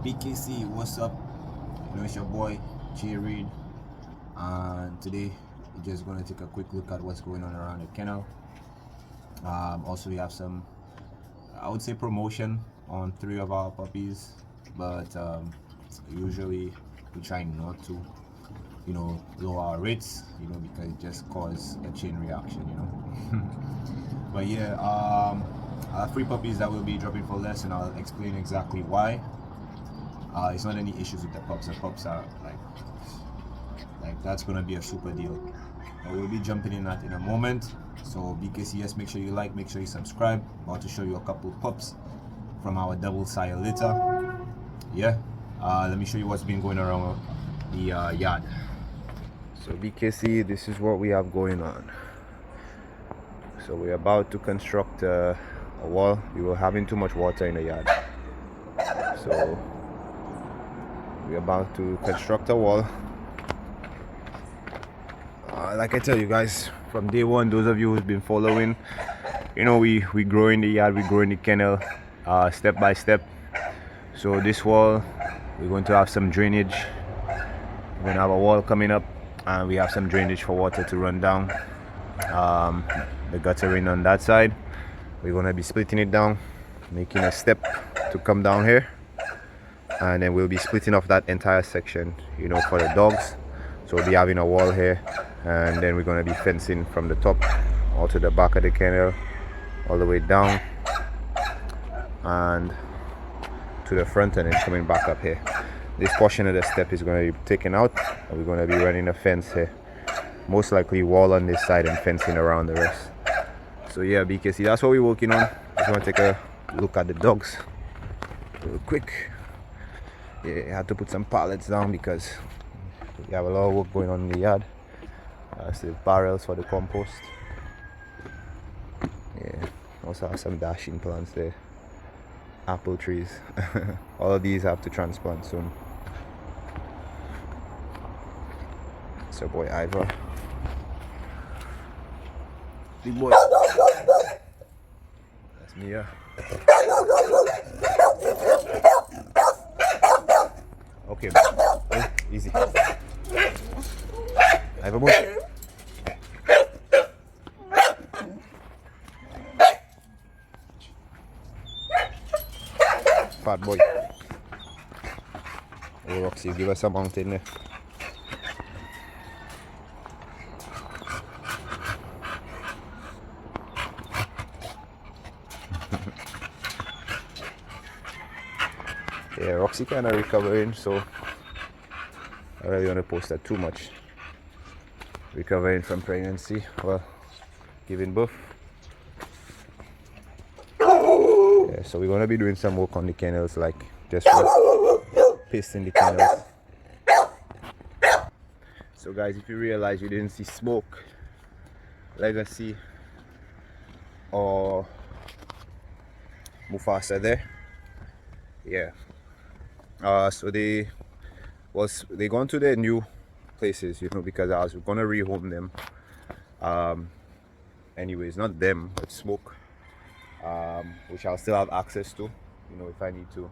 BKC, what's up? It's your boy J Reed, and today we're just going to take a quick look at what's going on around the kennel. Also, we have some, I would say, promotion on 3 of our puppies, but usually we try not to, lower our rates, because it just causes a chain reaction, But yeah, free puppies that will be dropping for less, and I'll explain exactly why. It's not any issues with the pups. The pups are like that's gonna be a super deal. We'll be jumping in that in a moment. So BKCS, make sure you like, make sure you subscribe. About to show you a couple pups from our double sire litter. Yeah, let me show you what's been going around the yard. So BKC, this is what we have going on. So we're about to construct a wall. We were having too much water in the yard, so we're about to construct a wall. Like I tell you guys, from day one, those of you who's been following, we grow in the yard, we grow in the kennel, step by step. So this wall, we're going to have some drainage. We're going to have a wall coming up, and we have some drainage for water to run down. The guttering on that side, we're going to be splitting it down, making a step to come down here, and then we'll be splitting off that entire section, for the dogs. So we'll be having a wall here, and then we're going to be fencing from the top all to the back of the kennel, all the way down and to the front, and then coming back up here. This portion of the step is going to be taken out, and we're going to be running a fence here, most likely wall on this side and fencing around the rest. So yeah, BKC, that's what we're working on. Just want to take a look at the dogs real quick. Yeah, I had to put some pallets down because we have a lot of work going on in the yard. Still barrels for the compost. Yeah, also have some dashing plants there. Apple trees. All of these have to transplant soon. It's your boy Ivor. Big boy. That's Mia. Okay, oh, easy. Ivor boy. Fat boy. Oh, Roxy, give us a mountain there. Yeah, Roxy kind of recovering, so I really want to post that too much. Recovering from pregnancy, well, giving birth. Yeah, so we're going to be doing some work on the kennels, like just pasting the kennels. So guys, if you realize you didn't see Smoke, Legacy, or Mufasa there, yeah. So they gone to their new places, because I was gonna rehome them. Anyways, not them, but Smoke, which I'll still have access to, if I need to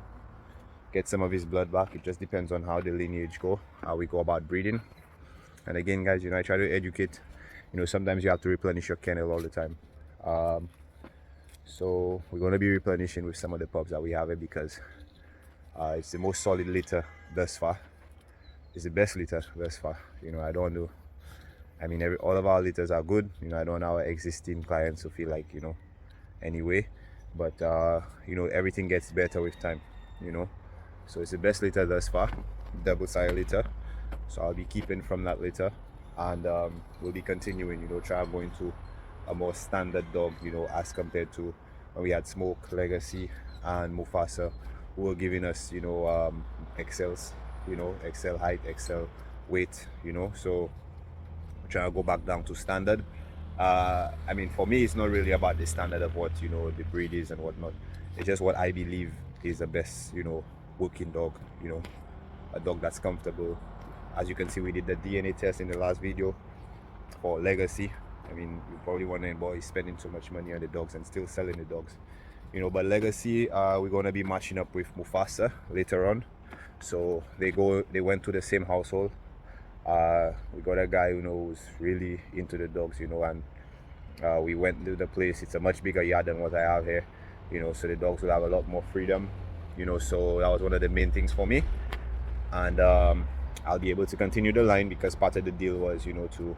get some of his blood back. It just depends on how the lineage go, how we go about breeding. And again, guys, I try to educate. Sometimes you have to replenish your kennel all the time. So we're gonna be replenishing with some of the pups that we have here, because it's the most solid litter thus far. It's the best litter thus far. I don't do. All of our litters are good. I don't want our existing clients to feel like anyway. But everything gets better with time. So it's the best litter thus far, double sire litter. So I'll be keeping from that litter, and we'll be continuing. Try going to a more standard dog. As compared to when we had Smoke, Legacy, and Mufasa, who were giving us, XLs, XL height, XL weight, so trying to go back down to standard. For me, it's not really about the standard of what, the breed is and whatnot. It's just what I believe is the best, working dog, a dog that's comfortable. As you can see, we did the DNA test in the last video for Legacy. You're probably wondering, boy, he's spending so much money on the dogs and still selling the dogs. But Legacy, we're going to be matching up with Mufasa later on. So they went to the same household. We got a guy who's really into the dogs, and we went to the place. It's a much bigger yard than what I have here, so the dogs will have a lot more freedom, so that was one of the main things for me. And I'll be able to continue the line because part of the deal was, to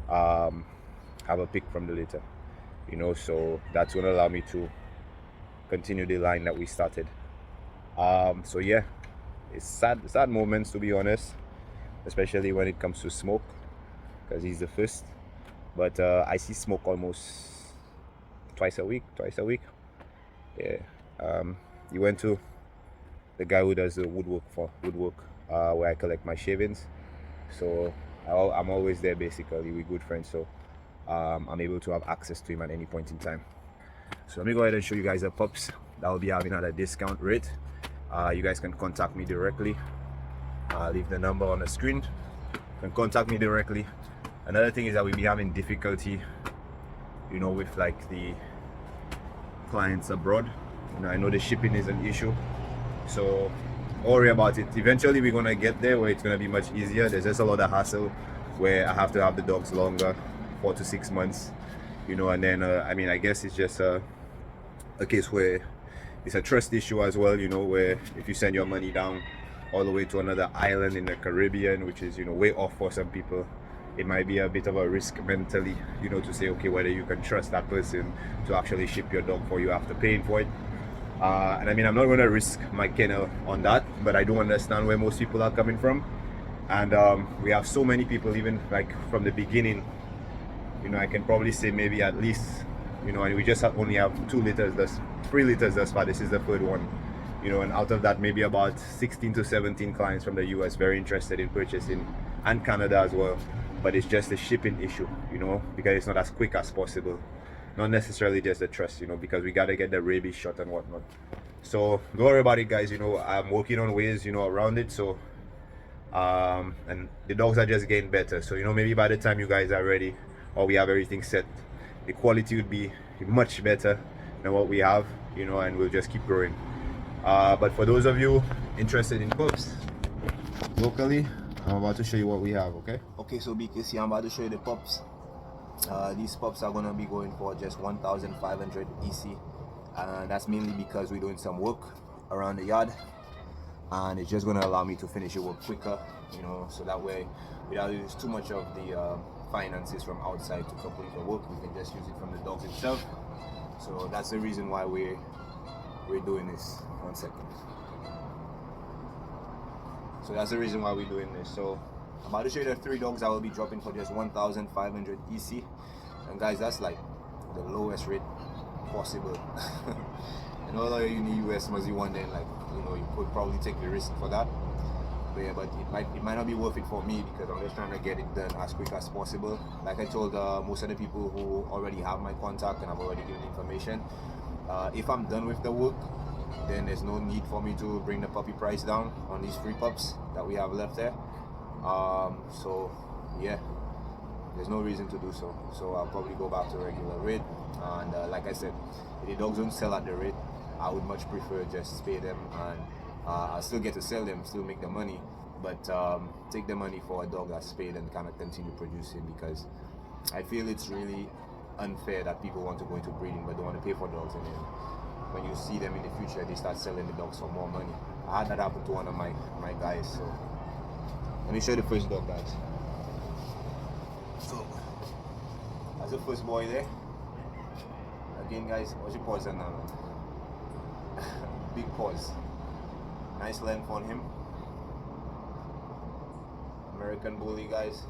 have a pick from the litter, so that's going to allow me to continue the line that we started. So yeah, it's sad moments, to be honest, especially when it comes to Smoke, because he's the first. But I see Smoke almost twice a week. Yeah. He went to the guy who does the woodwork where I collect my shavings. So I'm always there basically. We're good friends, so I'm able to have access to him at any point in time. So let me go ahead and show you guys the pups that will be having at a discount rate. You guys can contact me directly. I'll leave the number on the screen. You can contact me directly. Another thing is that we'll be having difficulty, with like the clients abroad. I know the shipping is an issue, so don't worry about it. Eventually we're gonna get there where it's gonna be much easier. There's just a lot of hassle where I have to have the dogs longer, 4 to 6 months, and then I guess it's just a case where it's a trust issue as well, where if you send your money down all the way to another island in the Caribbean, which is way off for some people, it might be a bit of a risk mentally, to say, okay, whether you can trust that person to actually ship your dog for you after paying for it. And I'm not going to risk my kennel on that, but I do understand where most people are coming from. And we have so many people, even like from the beginning, I can probably say maybe at least, and we just only have 3 litters thus far. This is the third one, and out of that, maybe about 16 to 17 clients from the US very interested in purchasing, and Canada as well. But it's just a shipping issue, because it's not as quick as possible. Not necessarily just the trust, because we got to get the rabies shot and whatnot. So don't worry about it, guys. I'm working on ways, around it. So and the dogs are just getting better. So maybe by the time you guys are ready or we have everything set, the quality would be much better than what we have, and we'll just keep growing. But for those of you interested in pups locally, I'm about to show you what we have. Okay, so BKC, I'm about to show you the pups. These pups are gonna be going for just 1,500 EC, and that's mainly because we're doing some work around the yard, and it's just gonna allow me to finish the work quicker, so that way without use too much of the finances from outside to complete the work. We can just use it from the dogs itself. So that's the reason why we're doing this. 1 second. So that's the reason why we're doing this. So I'm about to show you the 3 dogs I will be dropping for just 1,500 EC. And guys, that's like the lowest rate possible. And although you need US must be one, then you could probably take the risk for that. But yeah, but it might not be worth it for me because I'm just trying to get it done as quick as possible. Like I told most of the people who already have my contact and I've already given information, if I'm done with the work, then there's no need for me to bring the puppy price down on these 3 pups that we have left there. So yeah, there's no reason to do so. So I'll probably go back to regular rate. And like I said, if the dogs don't sell at the rate, I would much prefer just spay them, and I'll still get to sell them, still make the money, but take the money for a dog that's spayed and kind of continue producing, because I feel it's really unfair that people want to go into breeding but don't want to pay for dogs, and then when you see them in the future they start selling the dogs for more money. I had that happen to one of my guys. So let me show you the first dog, guys. So that's the first boy there. Again, guys, what's your paws on now? Big paws. Nice length on him. American Bully, guys.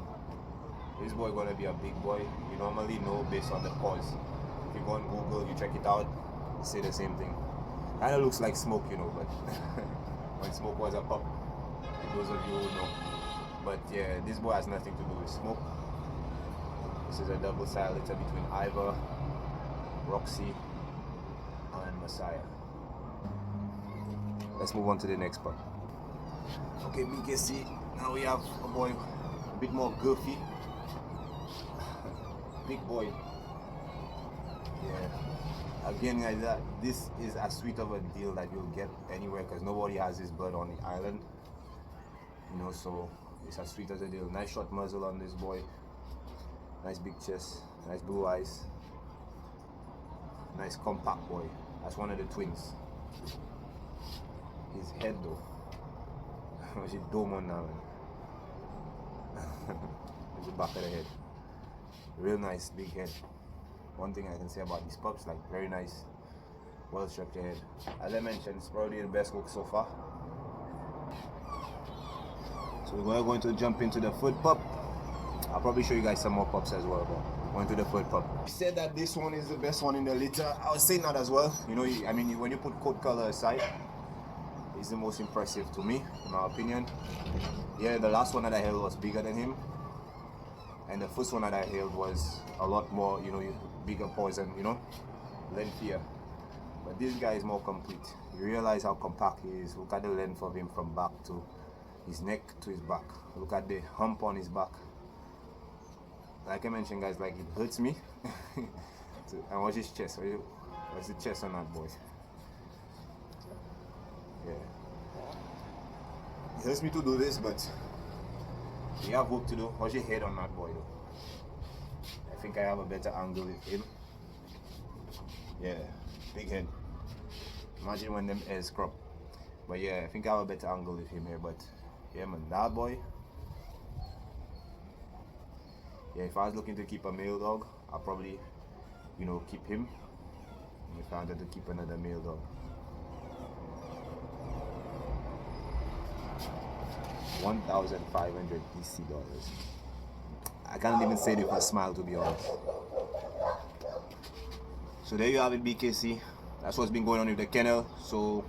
This boy gonna be a big boy. You normally know based on the paws. If you go on Google, you check it out, you say the same thing. Kinda looks like Smoke, but when Smoke was a pup, those of you who know. But yeah, this boy has nothing to do with Smoke. This is a double side litter between Ivor, Roxy, and Messiah. Let's move on to the next pup. Okay, BKC, now we have a boy a bit more girthy. Big boy. Yeah. Again, guys, this is as sweet of a deal that you'll get anywhere because nobody has this bird on the island. you know, so it's as sweet as a deal. Nice short muzzle on this boy, nice big chest, nice blue eyes, nice compact boy. That's one of the twins. His head though, what's it dome on now? It's the back of the head. Real nice big head. One thing I can say about these pups, like very nice, well structured head. As I mentioned, it's probably the best cook so far. So we're going to jump into the foot pup. I'll probably show you guys some more pups as well, but going to the foot pup. He said that this one is the best one in the litter. I was saying that as well. You know, I mean, when you put coat color aside, it's the most impressive to me, in my opinion. Yeah, the last one that I held was bigger than him, and the first one that I held was a lot more, you know, bigger paws and, you know, lengthier. But this guy is more complete. You realize how compact he is. Look at the length of him from back to his neck to his back. Look at the hump on his back. Like I mentioned, guys, like it hurts me. And watch his chest. What's the chest on that boy? Yeah. It hurts me to do this, but we have work to do. Watch your head on that boy though. I think I have a better angle with him. Yeah, big head. Imagine when them hairs crop. But yeah, I think I have a better angle with him here. But yeah, man, that boy. Yeah, if I was looking to keep a male dog, I'll probably, you know, keep him. And if I wanted to keep another male dog, $1,500 DC dollars. I can't even say it with a smile, to be honest. So there you have it, BKC. That's what's been going on with the kennel. So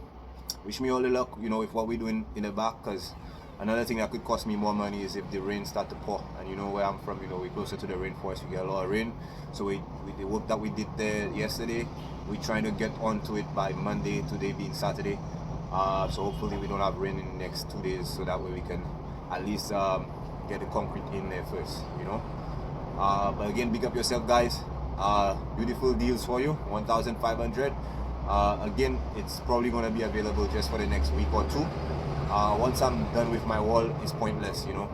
wish me all the luck, you know, with what we're doing in the back, because another thing that could cost me more money is if the rain start to pour. And you know where I'm from, you know, we're closer to the rainforest, we get a lot of rain. So the work that we did there yesterday, we're trying to get onto it by Monday, today being Saturday. So hopefully we don't have rain in the next 2 days, so that way we can at least get the concrete in there first, you know. But again, big up yourself, guys. Beautiful deals for you, 1,500. Again, it's probably going to be available just for the next week or two. Once I'm done with my wall, it's pointless, you know.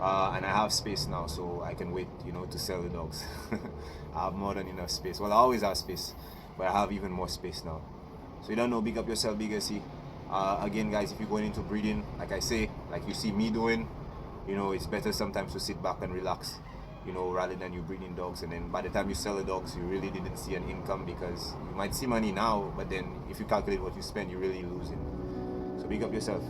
And I have space now, so I can wait, you know, to sell the dogs. I have more than enough space. Well, I always have space, but I have even more space now. So you don't know, big up yourself, bigger C. Again, guys, if you're going into breeding, like I say, like you see me doing, you know, it's better sometimes to sit back and relax, you know, rather than you breeding dogs, and then by the time you sell the dogs, you really didn't see an income, because you might see money now, but then if you calculate what you spend, you're really losing. So big up yourself.